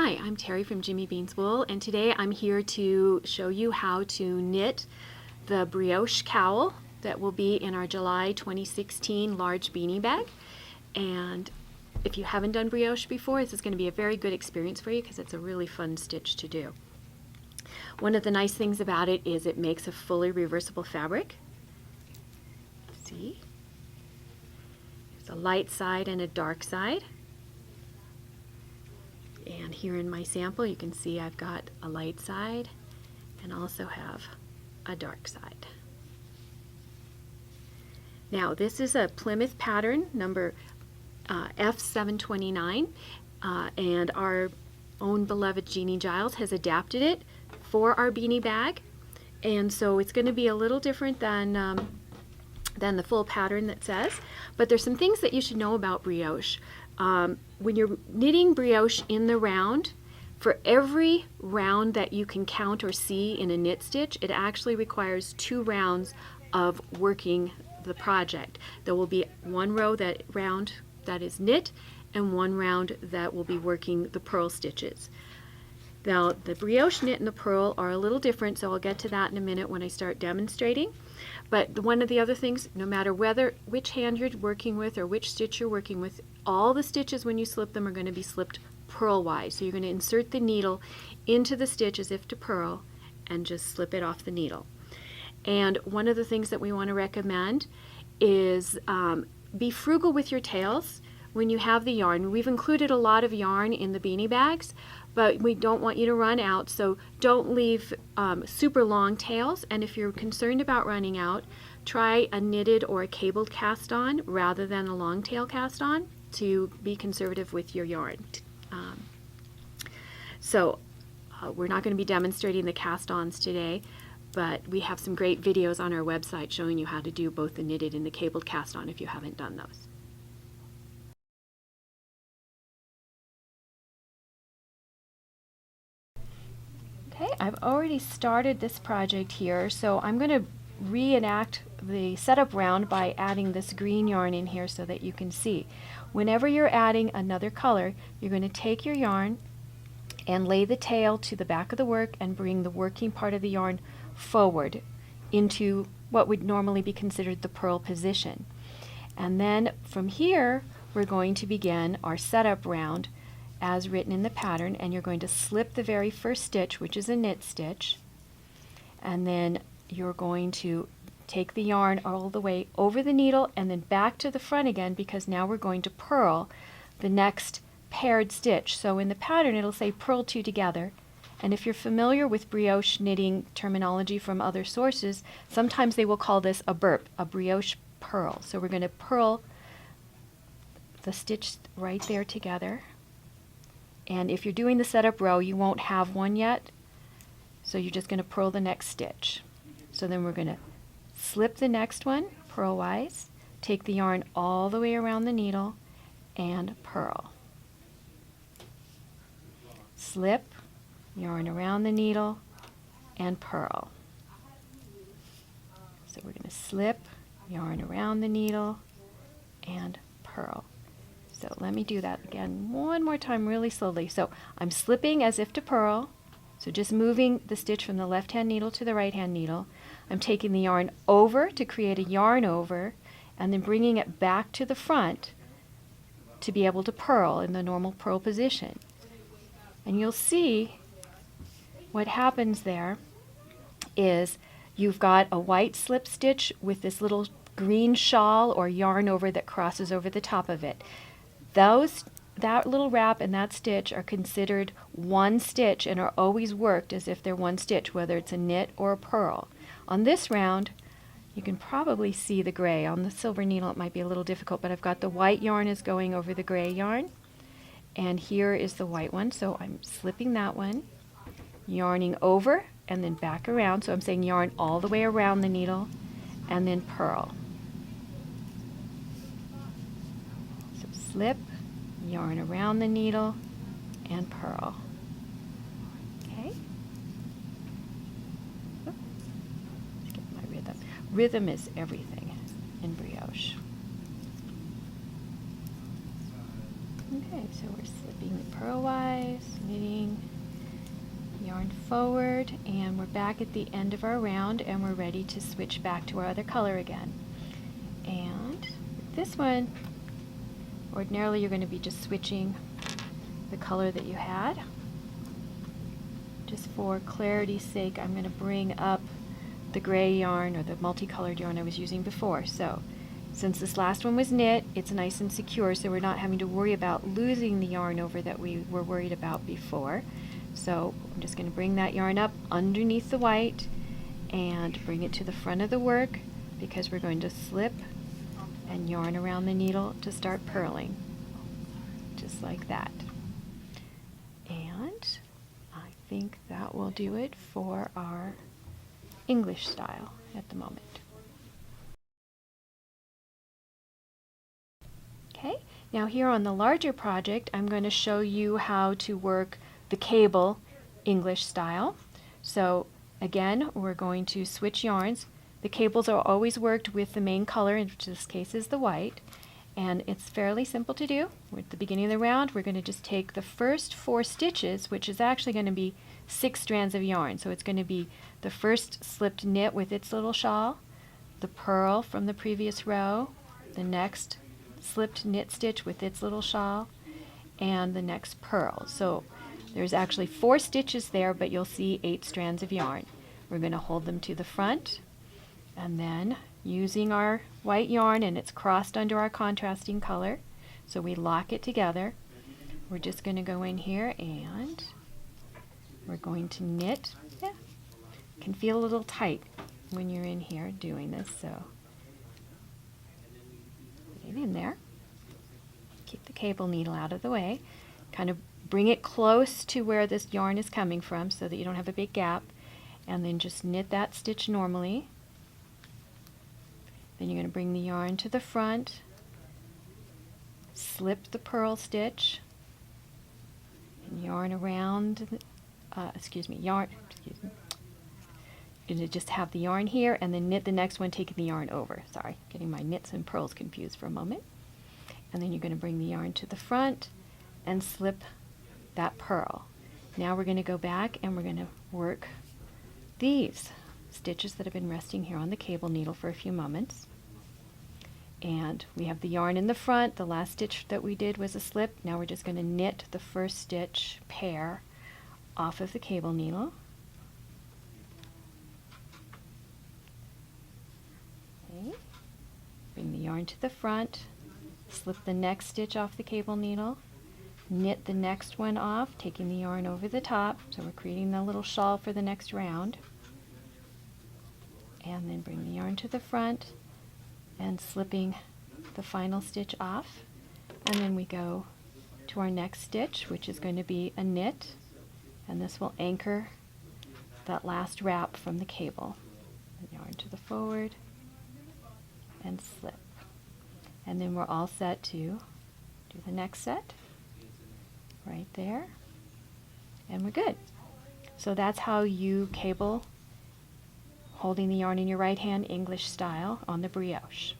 Hi, I'm Terry from Jimmy Bean's Wool, and today I'm here to show you how to knit the brioche cowl that will be in our July 2016 large beanie bag. And if you haven't done brioche before, this is going to be a very good experience for you because it's a really fun stitch to do. One of the nice things about it is it makes a fully reversible fabric. See? There's a light side and a dark side. And here in my sample you can see I've got a light side and also have a dark side. Now this is a Plymouth pattern number F729 and our own beloved Jeannie Giles has adapted it for our beanie bag, and so it's going to be a little different than the full pattern that says, but there's some things that you should know about brioche. When you're knitting brioche in the round, for every round that you can count or see in a knit stitch, it actually requires 2 rounds of working the project. There will be one round that is knit and one round that will be working the purl stitches. Now the brioche knit and the purl are a little different, so I'll get to that in a minute when I start demonstrating. But one of the other things, no matter which hand you're working with or which stitch you're working with, all the stitches when you slip them are going to be slipped purl-wise. So you're going to insert the needle into the stitch as if to purl and just slip it off the needle. And one of the things that we want to recommend is be frugal with your tails when you have the yarn. We've included a lot of yarn in the beanie bags, but we don't want you to run out, so don't leave super long tails, and if you're concerned about running out, try a knitted or a cabled cast on rather than a long tail cast on to be conservative with your yarn. We're not going to be demonstrating the cast-ons today, but we have some great videos on our website showing you how to do both the knitted and the cabled cast-on if you haven't done those. Okay, I've already started this project here, so I'm going to reenact the setup round by adding this green yarn in here so that you can see. Whenever you're adding another color, you're going to take your yarn and lay the tail to the back of the work and bring the working part of the yarn forward into what would normally be considered the purl position. And then from here, we're going to begin our setup round as written in the pattern, and you're going to slip the very first stitch, which is a knit stitch, and then you're going to take the yarn all the way over the needle and then back to the front again, because now we're going to purl the next paired stitch. So in the pattern it'll say purl 2 together, and if you're familiar with brioche knitting terminology from other sources, sometimes they will call this a burp, a brioche purl. So we're going to purl the stitch right there together. And if you're doing the setup row, you won't have one yet, so you're just going to purl the next stitch. So then we're going to slip the next one purl-wise, take the yarn all the way around the needle, and purl. Slip, yarn around the needle, and purl. So we're going to slip, yarn around the needle, and purl. So let me do that again one more time really slowly. So I'm slipping as if to purl, so just moving the stitch from the left hand needle to the right hand needle. I'm taking the yarn over to create a yarn over and then bringing it back to the front to be able to purl in the normal purl position. And you'll see what happens there is you've got a white slip stitch with this little green shawl or yarn over that crosses over the top of it. That little wrap and that stitch are considered one stitch and are always worked as if they're one stitch, whether it's a knit or a purl. On this round, you can probably see the gray. On the silver needle it might be a little difficult, but I've got the white yarn is going over the gray yarn, and here is the white one, so I'm slipping that one, yarning over and then back around, so I'm saying yarn all the way around the needle and then purl. Slip, yarn around the needle, and purl. Okay? Let's get my rhythm. Rhythm is everything in brioche. Okay, so we're slipping the purlwise, knitting, yarn forward, and we're back at the end of our round, and we're ready to switch back to our other color again. And with this one, ordinarily you're going to be just switching the color that you had. Just for clarity's sake, I'm going to bring up the gray yarn, or the multicolored yarn I was using before. So since this last one was knit, it's nice and secure, so we're not having to worry about losing the yarn over that we were worried about before. So I'm just going to bring that yarn up underneath the white and bring it to the front of the work, because we're going to slip and yarn around the needle to start purling, just like that. And I think that will do it for our English style at the moment. Okay, now here on the larger project, I'm going to show you how to work the cable English style. So again, we're going to switch yarns. The cables are always worked with the main color, in this case is the white, and it's fairly simple to do. We're at the beginning of the round. We're going to just take the first 4 stitches, which is actually going to be 6 strands of yarn. So it's going to be the first slipped knit with its little shawl, the purl from the previous row, the next slipped knit stitch with its little shawl, and the next purl. So there's actually 4 stitches there, but you'll see 8 strands of yarn. We're going to hold them to the front, and then using our white yarn, and it's crossed under our contrasting color, so we lock it together. We're just going to go in here and we're going to knit. Yeah, can feel a little tight when you're in here doing this, so put it in there. Keep the cable needle out of the way. Kind of bring it close to where this yarn is coming from so that you don't have a big gap, and then just knit that stitch normally. Then you're going to bring the yarn to the front, slip the purl stitch, and yarn around, you're going to just have the yarn here, and then knit the next one, taking the yarn over. Sorry, getting my knits and purls confused for a moment. And then you're going to bring the yarn to the front and slip that purl. Now we're going to go back and we're going to work these stitches that have been resting here on the cable needle for a few moments. And we have the yarn in the front. The last stitch that we did was a slip. Now we're just going to knit the first stitch pair off of the cable needle. Okay. Bring the yarn to the front, slip the next stitch off the cable needle, knit the next one off, taking the yarn over the top, so we're creating the little shawl for the next round. And then bring the yarn to the front and slipping the final stitch off, and then we go to our next stitch, which is going to be a knit, and this will anchor that last wrap from the cable. Yarn to the forward and slip, and then we're all set to do the next set right there, and we're good. So that's how you cable holding the yarn in your right hand, English style, on the brioche.